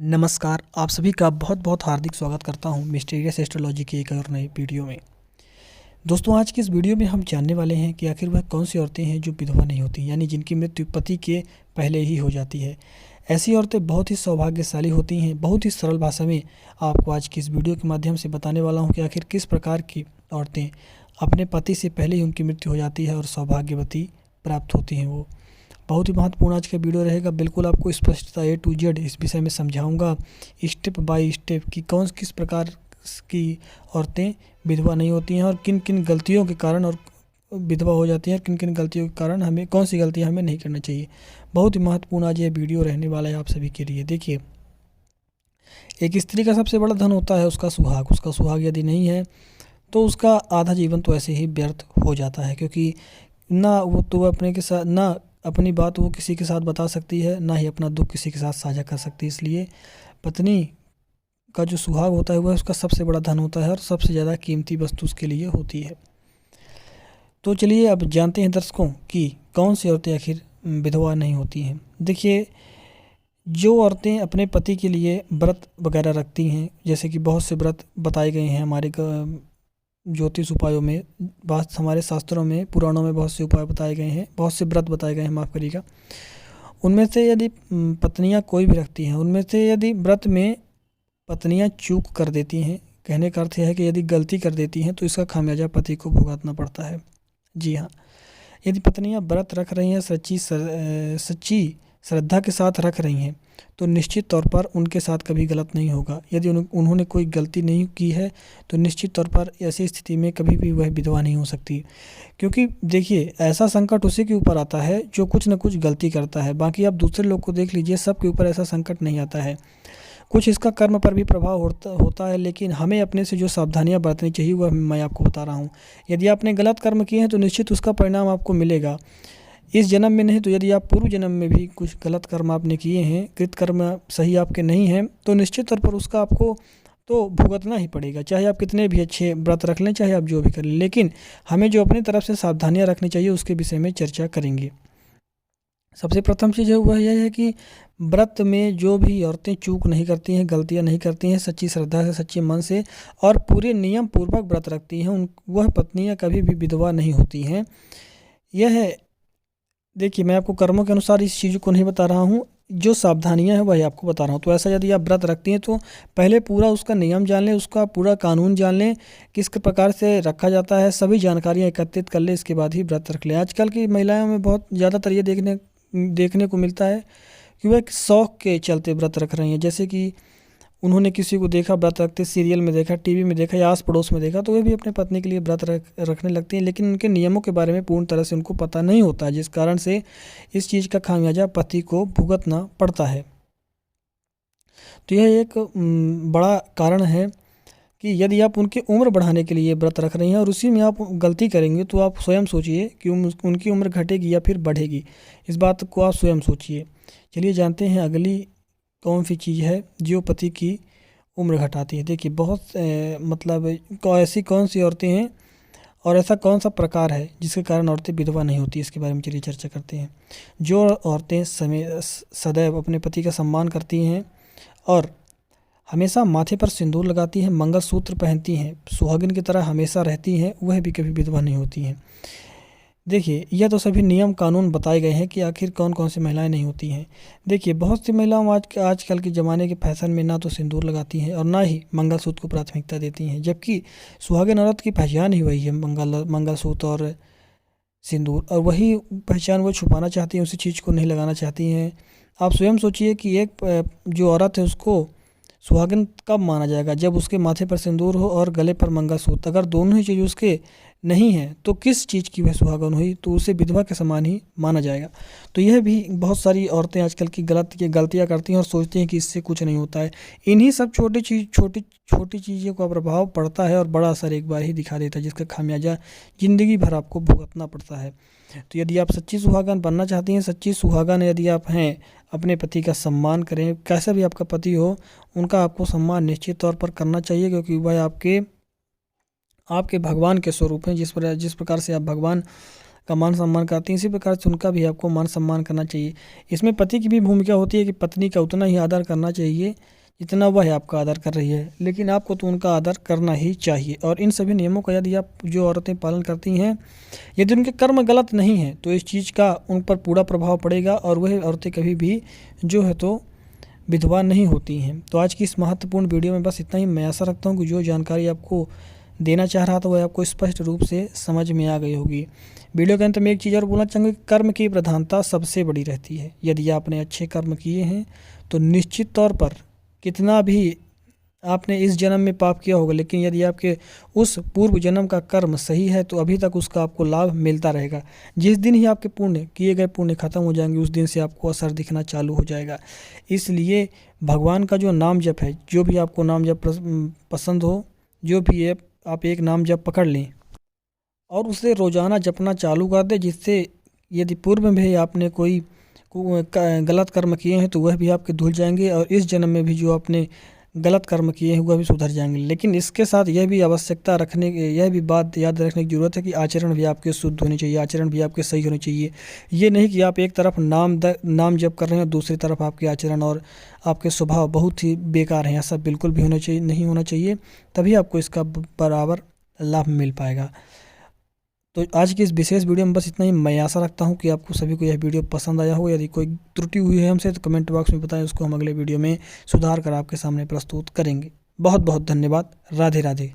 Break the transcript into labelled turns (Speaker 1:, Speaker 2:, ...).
Speaker 1: नमस्कार, आप सभी का बहुत बहुत हार्दिक स्वागत करता हूं मिस्टीरियस एस्ट्रोलॉजी की एक और नई वीडियो में। दोस्तों, आज की इस वीडियो में हम जानने वाले हैं कि आखिर वह कौन सी औरतें हैं जो विधवा नहीं होती, यानी जिनकी मृत्यु पति के पहले ही हो जाती है। ऐसी औरतें बहुत ही सौभाग्यशाली होती हैं। बहुत ही सरल भाषा में आपको आज की इस वीडियो के माध्यम से बताने वाला हूँ कि आखिर किस प्रकार की औरतें अपने पति से पहले ही उनकी मृत्यु हो जाती है और सौभाग्यवती प्राप्त होती हैं। वो बहुत ही महत्वपूर्ण आज का वीडियो रहेगा। बिल्कुल आपको स्पष्टता A to Z इस विषय में समझाऊंगा, स्टेप बाय स्टेप, कि कौन किस प्रकार की औरतें विधवा नहीं होती हैं और किन किन गलतियों के कारण और विधवा हो जाती हैं, किन किन गलतियों के कारण हमें कौन सी गलतियां हमें नहीं करनी चाहिए। बहुत ही महत्वपूर्ण आज ये वीडियो रहने वाला है आप सभी के लिए। देखिए, एक स्त्री का सबसे बड़ा धन होता है उसका सुहाग। उसका सुहाग यदि नहीं है तो उसका आधा जीवन तो ऐसे ही व्यर्थ हो जाता है, क्योंकि ना वो तो अपने के साथ ना अपनी बात वो किसी के साथ बता सकती है, ना ही अपना दुख किसी के साथ साझा कर सकती है। इसलिए पत्नी का जो सुहाग होता है वह उसका सबसे बड़ा धन होता है और सबसे ज़्यादा कीमती वस्तु उसके लिए होती है। तो चलिए अब जानते हैं दर्शकों कि कौन सी औरतें आखिर विधवा नहीं होती हैं। देखिए, जो औरतें अपने पति के लिए व्रत वगैरह रखती हैं, जैसे कि बहुत से व्रत बताए गए हैं हमारे ज्योतिष उपायों में, बात हमारे शास्त्रों में, पुराणों में बहुत से उपाय बताए गए हैं, बहुत से व्रत बताए गए हैं, माफ़ करिएगा। उनमें से यदि पत्नियां कोई भी रखती हैं, उनमें से यदि व्रत में पत्नियां चूक कर देती हैं, कहने का अर्थ यह है कि यदि गलती कर देती हैं तो इसका खामियाजा पति को भुगतना पड़ता है। जी हाँ, यदि पत्नियां व्रत रख रही हैं, सच्ची श्रद्धा के साथ रख रही हैं, तो निश्चित तौर पर उनके साथ कभी गलत नहीं होगा। यदि उन्होंने कोई गलती नहीं की है तो निश्चित तौर पर ऐसी स्थिति में कभी भी वह विधवा नहीं हो सकती। क्योंकि देखिए, ऐसा संकट उसी के ऊपर आता है जो कुछ न कुछ गलती करता है। बाकी आप दूसरे लोग को देख लीजिए, सबके ऊपर ऐसा संकट नहीं आता है। कुछ इसका कर्म पर भी प्रभाव होता है, लेकिन हमें अपने से जो सावधानियां बरतनी चाहिए वह मैं आपको बता रहा हूँ। यदि आपने गलत कर्म किए हैं तो निश्चित उसका परिणाम आपको मिलेगा। इस जन्म में नहीं तो यदि आप पूर्व जन्म में भी कुछ गलत कर्म आपने किए हैं, कृतकर्म सही आपके नहीं हैं, तो निश्चित तौर पर उसका आपको तो भुगतना ही पड़ेगा। चाहे आप कितने भी अच्छे व्रत रख लें, चाहे आप जो भी कर लें, लेकिन हमें जो अपनी तरफ से सावधानियां रखनी चाहिए उसके विषय में चर्चा करेंगे। सबसे प्रथम चीज़ है वह यह है कि व्रत में जो भी औरतें चूक नहीं करती हैं, गलतियां नहीं करती हैं, सच्ची श्रद्धा से, सच्चे मन से और पूरे नियम पूर्वक व्रत रखती हैं, उन वह पत्नियां कभी भी विधवा नहीं होती हैं। यह है, देखिए, मैं आपको कर्मों के अनुसार इस चीज़ को नहीं बता रहा हूँ, जो सावधानियां हैं वही आपको बता रहा हूँ। तो ऐसा यदि आप व्रत रखती हैं तो पहले पूरा उसका नियम जान लें, उसका पूरा कानून जान लें, किस प्रकार से रखा जाता है, सभी जानकारियां एकत्रित कर लें, इसके बाद ही व्रत रख लें। आजकल की महिलाओं में बहुत ज़्यादातर ये देखने को मिलता है कि वह एक शौक के चलते व्रत रख रही हैं। जैसे कि उन्होंने किसी को देखा व्रत रखते, सीरियल में देखा, टीवी में देखा या आस पड़ोस में देखा, तो वे भी अपने पत्नी के लिए व्रत रखने लगती हैं, लेकिन उनके नियमों के बारे में पूर्ण तरह से उनको पता नहीं होता, जिस कारण से इस चीज़ का खामियाजा पति को भुगतना पड़ता है। तो यह एक बड़ा कारण है कि यदि आप उनकी उम्र बढ़ाने के लिए व्रत रख रही हैं और उसी में आप गलती करेंगे, तो आप स्वयं सोचिए कि उनकी उम्र घटेगी या फिर बढ़ेगी। इस बात को आप स्वयं सोचिए। चलिए जानते हैं अगली कौन सी चीज़ है जो पति की उम्र घटाती है। देखिए, बहुत ऐसी कौन सी औरतें हैं और ऐसा कौन सा प्रकार है जिसके कारण औरतें विधवा नहीं होती, इसके बारे में चलिए चर्चा करते हैं। जो औरतें सदैव अपने पति का सम्मान करती हैं और हमेशा माथे पर सिंदूर लगाती हैं, मंगलसूत्र पहनती हैं, सुहागिन की तरह हमेशा रहती हैं, वह भी कभी विधवा नहीं होती हैं। देखिए, यह तो सभी नियम कानून बताए गए हैं कि आखिर कौन कौन सी महिलाएं नहीं होती हैं। देखिए, बहुत सी महिलाएं आजकल के ज़माने के फैशन में ना तो सिंदूर लगाती हैं और ना ही मंगलसूत्र को प्राथमिकता देती हैं, जबकि सुहागिन औरत की पहचान ही वही है, मंगलसूत्र और सिंदूर, और वही पहचान वो छुपाना चाहती हैं, उसी चीज़ को नहीं लगाना चाहती हैं। आप स्वयं सोचिए कि एक जो औरत है उसको सुहागिन कब माना जाएगा, जब उसके माथे पर सिंदूर हो और गले पर मंगलसूत्र। अगर दोनों ही चीज़ उसके नहीं है तो किस चीज़ की वह सुहागन हुई, तो उसे विधवा के समान ही माना जाएगा। तो यह भी बहुत सारी औरतें आजकल की गलतियां करती हैं और सोचती हैं कि इससे कुछ नहीं होता है। इन्हीं सब छोटी चीज़ों का प्रभाव पड़ता है और बड़ा असर एक बार ही दिखा देता है, जिसका खामियाजा ज़िंदगी भर आपको भुगतना पड़ता है। तो यदि आप सच्ची सुहागन बनना चाहती हैं, सच्ची सुहागन यदि आप हैं, अपने पति का सम्मान करें, कैसा भी आपका पति हो उनका आपको सम्मान निश्चित तौर पर करना चाहिए, क्योंकि वह आपके भगवान के स्वरूप हैं। जिस प्रकार से आप भगवान का मान सम्मान करती हैं, इसी प्रकार से उनका भी आपको मान सम्मान करना चाहिए। इसमें पति की भी भूमिका होती है कि पत्नी का उतना ही आदर करना चाहिए जितना वह आपका आदर कर रही है, लेकिन आपको तो उनका आदर करना ही चाहिए। और इन सभी नियमों का यदि आप जो औरतें पालन करती हैं, यदि उनके कर्म गलत नहीं हैं तो इस चीज़ का उन पर पूरा प्रभाव पड़ेगा और वह औरतें कभी भी जो है तो विधवा नहीं होती हैं। तो आज की इस महत्वपूर्ण वीडियो में बस इतना ही। मैं आशा रखता हूँ कि जो जानकारी आपको देना चाह रहा था वह आपको स्पष्ट रूप से समझ में आ गई होगी। वीडियो के अंत में एक चीज़ और बोलना चाहूँगा कि कर्म की प्रधानता सबसे बड़ी रहती है। यदि आपने अच्छे कर्म किए हैं तो निश्चित तौर पर कितना भी आपने इस जन्म में पाप किया होगा, लेकिन यदि आपके उस पूर्व जन्म का कर्म सही है तो अभी तक उसका आपको लाभ मिलता रहेगा। जिस दिन ही आपके पुण्य किए गए पुण्य खत्म हो जाएंगे, उस दिन से आपको असर दिखना चालू हो जाएगा। इसलिए भगवान का जो नाम जप है, जो भी आपको नाम जप पसंद हो, जो भी है आप एक नाम जप पकड़ लें और उसे रोज़ाना जपना चालू कर दें, जिससे यदि पूर्व में भी आपने कोई गलत कर्म किए हैं तो वह भी आपके धुल जाएंगे और इस जन्म में भी जो आपने गलत कर्म किए हैं वह भी सुधर जाएंगे। लेकिन इसके साथ यह भी आवश्यकता रखने यह भी बात याद रखने की ज़रूरत है कि आचरण भी आपके शुद्ध होने चाहिए, आचरण भी आपके सही होने चाहिए। ये नहीं कि आप एक तरफ नाम जप कर रहे हैं और दूसरी तरफ आपके आचरण और आपके स्वभाव बहुत ही बेकार हैं। ऐसा बिल्कुल भी नहीं होना चाहिए, तभी आपको इसका बराबर लाभ मिल पाएगा। तो आज की इस विशेष वीडियो में बस इतना ही। मैं आशा रखता हूं कि आपको सभी को यह वीडियो पसंद आया हो। यदि कोई त्रुटि हुई है हमसे तो कमेंट बॉक्स में बताएं, उसको हम अगले वीडियो में सुधार कर आपके सामने प्रस्तुत करेंगे। बहुत बहुत धन्यवाद। राधे राधे।